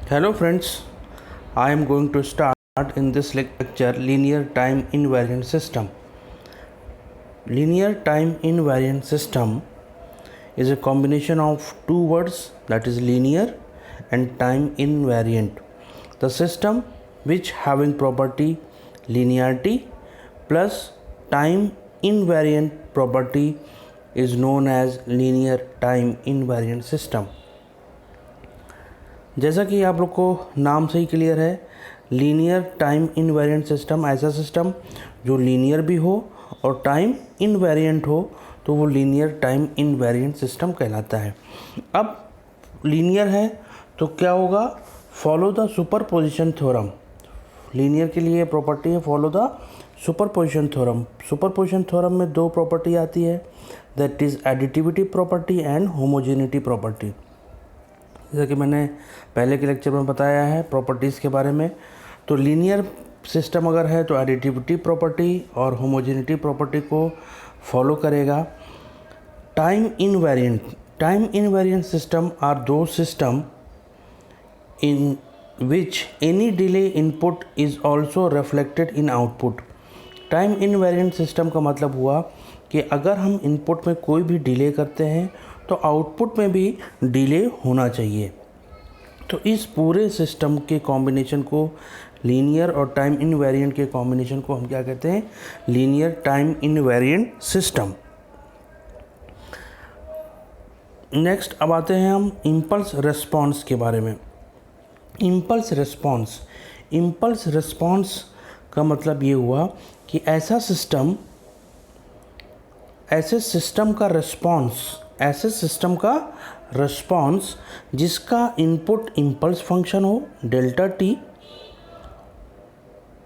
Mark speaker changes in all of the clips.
Speaker 1: Hello friends, I am going to start in this lecture linear time invariant system. Linear time invariant system is a combination of two words, that is linear and time invariant. The system which having property linearity plus time invariant property is known as linear time invariant system. जैसा कि आप लोग को नाम से ही clear है, linear time invariant system ऐसा system जो लीनियर भी हो और टाइम इनवेरिएंट हो तो वो लीनियर टाइम इनवेरिएंट सिस्टम कहलाता है। अब लीनियर है तो क्या होगा, follow the superposition theorem. Linear के लिए प्रॉपर्टी है follow the superposition theorem. Superposition theorem में दो प्रॉपर्टी आती है, that is additivity property and homogeneity property. जैसा कि मैंने पहले के लेक्चर में बताया है प्रॉपर्टीज़ के बारे में, तो लीनियर सिस्टम अगर है तो एडिटिविटी प्रॉपर्टी और होमोजेनिटी प्रॉपर्टी को फॉलो करेगा। टाइम इनवेरिएंट सिस्टम आर दो system in which any delay input is also reflected in output. Time invariant system का मतलब हुआ कि अगर हम इनपुट में कोई भी डिले करते हैं तो आउटपुट में भी डिले होना चाहिए। तो इस पूरे सिस्टम के कॉम्बिनेशन को, लीनियर और टाइम इनवेरिएंट के कॉम्बिनेशन को हम क्या कहते हैं, linear time invariant system. Next अब आते हैं हम इम्पल्स रिस्पॉन्स के बारे में। इम्पल्स रिस्पॉन्स का मतलब ये हुआ कि ऐसे सिस्टम का रिस्पॉन्स जिसका इनपुट इम्पल्स फंक्शन हो डेल्टा टी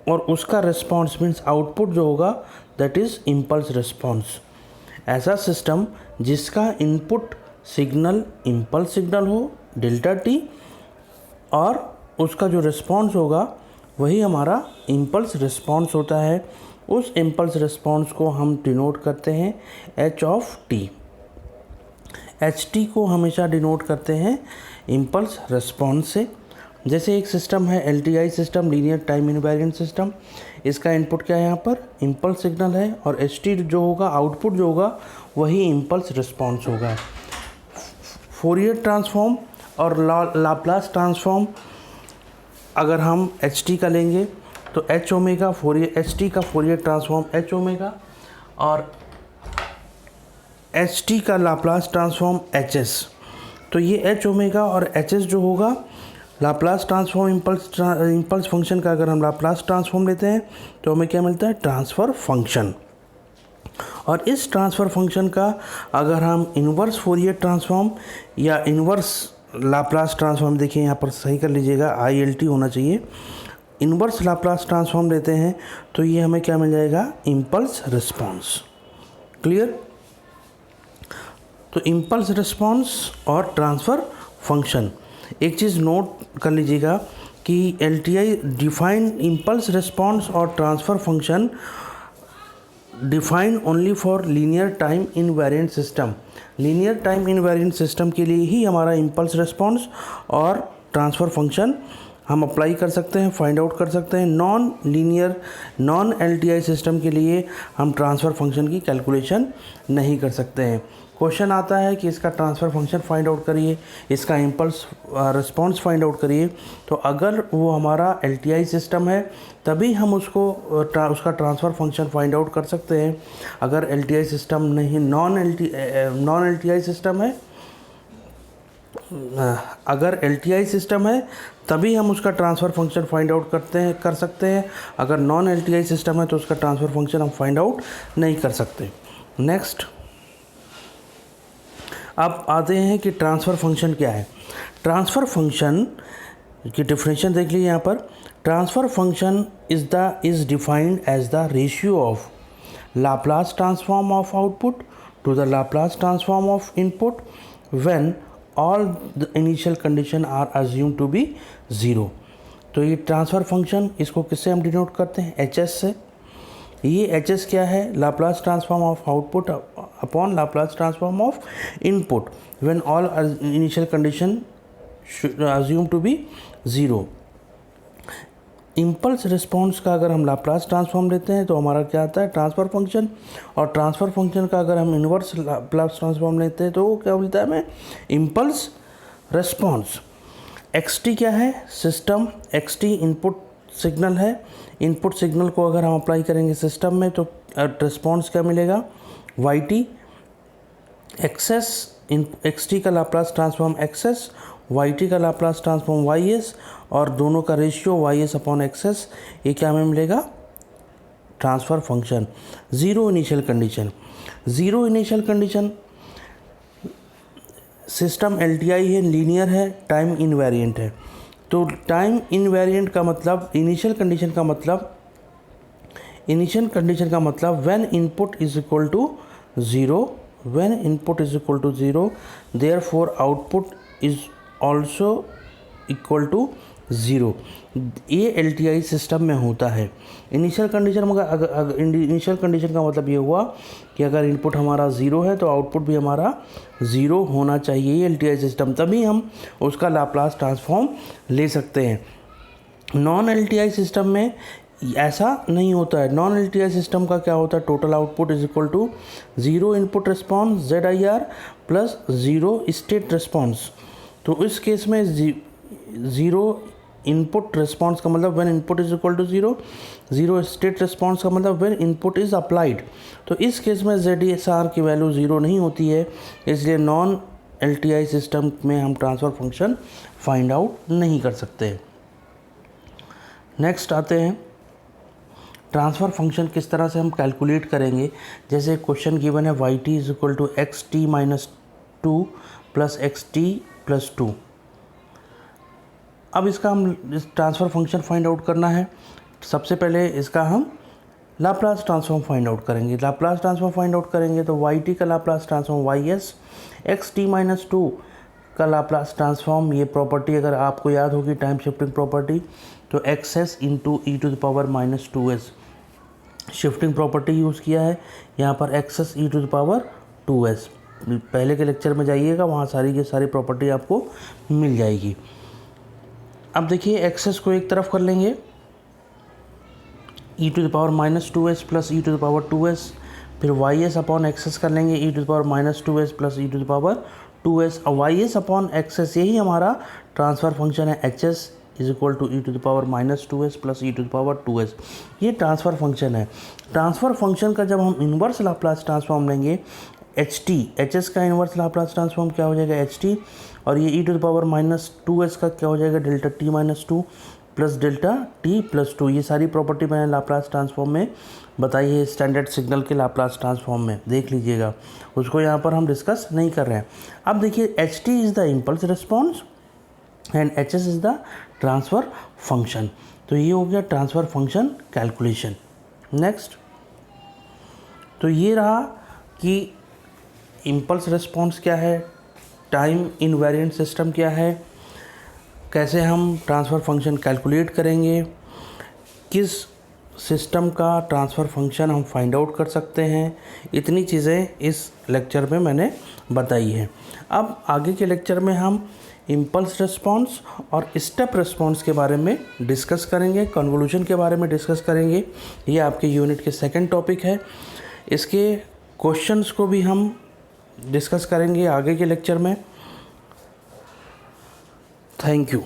Speaker 1: और उसका रिस्पॉन्स मीन्स आउटपुट जो होगा दैट इज़ इम्पल्स रिस्पॉन्स। ऐसा सिस्टम जिसका इनपुट सिग्नल इम्पल्स सिग्नल हो डेल्टा टी और उसका जो रिस्पॉन्स होगा वही हमारा इम्पल्स रिस्पॉन्स होता है। उस इम्पल्स रिस्पॉन्स को हम डिनोट करते हैं H of T. H T को हमेशा डिनोट करते हैं इम्पल्स रिस्पॉन्स से। जैसे एक सिस्टम है LTI system, linear time invariant system, इसका इनपुट क्या है यहाँ पर इम्पल्स सिग्नल है और एच टी जो होगा आउटपुट जो होगा वही इम्पल्स रिस्पॉन्स होगा। फोरियर ट्रांसफॉर्म और लाप्लास ट्रांसफॉर्म अगर हम एच टी का लेंगे तो एच टी का फोरियर ट्रांसफॉर्म एच ओमेगा और एच टी का लाप्लास ट्रांसफॉर्म एच एस। तो ये एच ओमेगा और एच एस जो होगा लाप्लास ट्रांसफॉर्म इम्पल्स फंक्शन का अगर हम लाप्लास ट्रांसफॉर्म लेते हैं तो हमें क्या मिलता है, ट्रांसफ़र फंक्शन। और इस ट्रांसफ़र फंक्शन का अगर हम इन्वर्स फोरियर ट्रांसफॉर्म या इन्वर्स लाप्लास ट्रांसफॉर्म, देखिए यहाँ पर सही कर लीजिएगा ILT होना चाहिए, इन्वर्स लाप्लास ट्रांसफॉर्म लेते हैं तो ये हमें क्या मिल जाएगा, इम्पल्स रिस्पॉन्स। क्लियर? तो इम्पल्स रिस्पॉन्स और ट्रांसफ़र फंक्शन, एक चीज़ नोट कर लीजिएगा कि LTI डिफाइन इम्पल्स रिस्पॉन्स और transfer function define only for linear time invariant system. Linear time invariant system के लिए ही हमारा इम्पल्स रिस्पॉन्स और ट्रांसफ़र फंक्शन हम अप्लाई कर सकते हैं, फाइंड आउट कर सकते हैं। नॉन LTI सिस्टम के लिए हम ट्रांसफ़र फंक्शन की कैलकुलेशन नहीं कर सकते हैं। क्वेश्चन आता है कि इसका ट्रांसफ़र फंक्शन फाइंड आउट करिए, इसका इम्पल्स रिस्पॉन्स फाइंड आउट करिए, तो अगर वो हमारा LTI सिस्टम है तभी हम उसका ट्रांसफ़र फंक्शन फाइंड आउट कर सकते हैं। अगर LTI सिस्टम नहीं, नॉन LTI सिस्टम है, अगर LTI सिस्टम है तभी हम उसका ट्रांसफ़र फंक्शन फाइंड आउट कर सकते हैं। अगर नॉन LTI सिस्टम है तो उसका ट्रांसफ़र फंक्शन हम फाइंड आउट नहीं कर सकते। नेक्स्ट अब आते हैं कि ट्रांसफ़र फंक्शन क्या है। ट्रांसफ़र फंक्शन की डेफिनेशन देख लीजिए यहाँ पर। Transfer function is defined as the ratio of Laplace transform of output to the Laplace transform of input when all the initial condition are assume to be zero. तो ये transfer function, इसको किससे हम denote करते हैं, HS से। ये HS क्या है, Laplace transform of output upon Laplace transform of input when all initial condition assume to be 0। Impulse response का अगर हम लाप्लास ट्रांसफॉर्म लेते हैं तो हमारा क्या आता है, ट्रांसफ़र फंक्शन। और ट्रांसफ़र फंक्शन का अगर हम इन्वर्स लाप्लास ट्रांसफॉर्म लेते हैं तो वो क्या मिलता है हमें, इम्पल्स रिस्पॉन्स। xt क्या है, सिस्टम। xt इनपुट सिग्नल है। इनपुट सिग्नल को अगर हम अप्लाई करेंगे सिस्टम में तो रिस्पॉन्स क्या मिलेगा, yt। एक्सेस, xt का लाप्लास ट्रांसफॉर्म एक्सेस, yt का लाप्लास ट्रांसफॉर्म ys, और दोनों का रेशियो ys अपॉन एक्सेस, ये क्या हमें मिलेगा, transfer function. Zero initial condition. Zero initial condition, system LTI है, लीनियर है, टाइम इनवेरिएंट है। तो टाइम इनवेरिएंट का मतलब, इनिशियल कंडीशन का मतलब when input is equal to 0, when input is equal to 0 therefore output is also equal to 0। ये LTI system में होता है। इनिशियल कंडीशन में इनिशियल कंडीशन का मतलब ये हुआ कि अगर इनपुट हमारा 0 है तो आउटपुट भी हमारा 0 होना चाहिए, ये LTI सिस्टम, तभी हम उसका लाप्लास ट्रांसफॉर्म ले सकते हैं। नॉन LTI सिस्टम में ऐसा नहीं होता है। नॉन LTI सिस्टम का क्या होता है, total output is equal to 0 input response ZIR plus 0 state response. तो इस केस में 0 इनपुट रिस्पॉन्स का मतलब when input is equal to 0, 0 state response का मतलब व्हेन इनपुट इज़ अप्लाइड। तो इस केस में ZSR की वैल्यू 0 नहीं होती है, इसलिए नॉन LTI सिस्टम में हम ट्रांसफ़र फंक्शन फाइंड आउट नहीं कर सकते। नेक्स्ट आते हैं, ट्रांसफ़र फंक्शन किस तरह से हम कैलकुलेट करेंगे। जैसे क्वेश्चन गिवन है yt is equal to xt minus 2 plus xt plus 2। अब इसका हम ट्रांसफ़र फंक्शन फाइंड आउट करना है। सबसे पहले इसका हम लाप्लास ट्रांसफॉर्म फाइंड आउट करेंगे। लाप्लास ट्रांसफॉर्म फाइंड आउट करेंगे तो yt का Laplace transform ys, xt minus 2 का लाप्लास ट्रांसफॉर्म, ये प्रॉपर्टी अगर आपको याद होगी टाइम शिफ्टिंग प्रॉपर्टी, तो xs into E to the power minus 2s shifting property use किया है। यहाँ पर X S E to the power 2s, पहले के लेक्चर में जाइएगा, वहाँ सारी की सारी प्रॉपर्टी आपको मिल जाएगी। अब देखिए एक्सेस को एक तरफ कर लेंगे, e to the power minus 2s plus e to the power 2s, फिर ys अपॉन एक्सेस कर लेंगे e to the power minus 2s plus e to the power 2s। और ys अपॉन एक्सेस यही हमारा ट्रांसफ़र फंक्शन है, hs is equal to e to the power minus 2s plus e to the power 2s। ये transfer function है। Transfer function का जब हम inverse Laplace transform लेंगे, hs का इन्वर्स लाप्लास ट्रांसफॉर्म क्या हो जाएगा, ht, और ये e to the power minus 2s का क्या हो जाएगा, delta t minus 2 plus delta t plus 2। ये सारी प्रॉपर्टी मैंने लाप्लास ट्रांसफॉर्म में बताई है, स्टैंडर्ड सिग्नल के लाप्लास ट्रांसफॉर्म में, देख लीजिएगा, उसको यहाँ पर हम डिस्कस नहीं कर रहे हैं। अब देखिए ht is the impulse response and hs is the transfer function. तो ये हो गया ट्रांसफ़र फंक्शन कैलकुलेशन। नेक्स्ट, तो ये रहा कि इम्पल्स रिस्पॉन्स क्या है, टाइम इनवेरिएंट सिस्टम क्या है, कैसे हम ट्रांसफ़र फंक्शन कैलकुलेट करेंगे, किस सिस्टम का ट्रांसफ़र फंक्शन हम फाइंड आउट कर सकते हैं, इतनी चीज़ें इस लेक्चर में मैंने बताई हैं। अब आगे के लेक्चर में हम इम्पल्स रिस्पॉन्स और स्टेप रिस्पॉन्स के बारे में डिस्कस करेंगे, कन्वोल्यूशन के बारे में डिस्कस करेंगे। ये आपके यूनिट के सेकंड टॉपिक है। इसके क्वेश्चंस को भी हम डिस्कस करेंगे आगे के लेक्चर में। Thank you.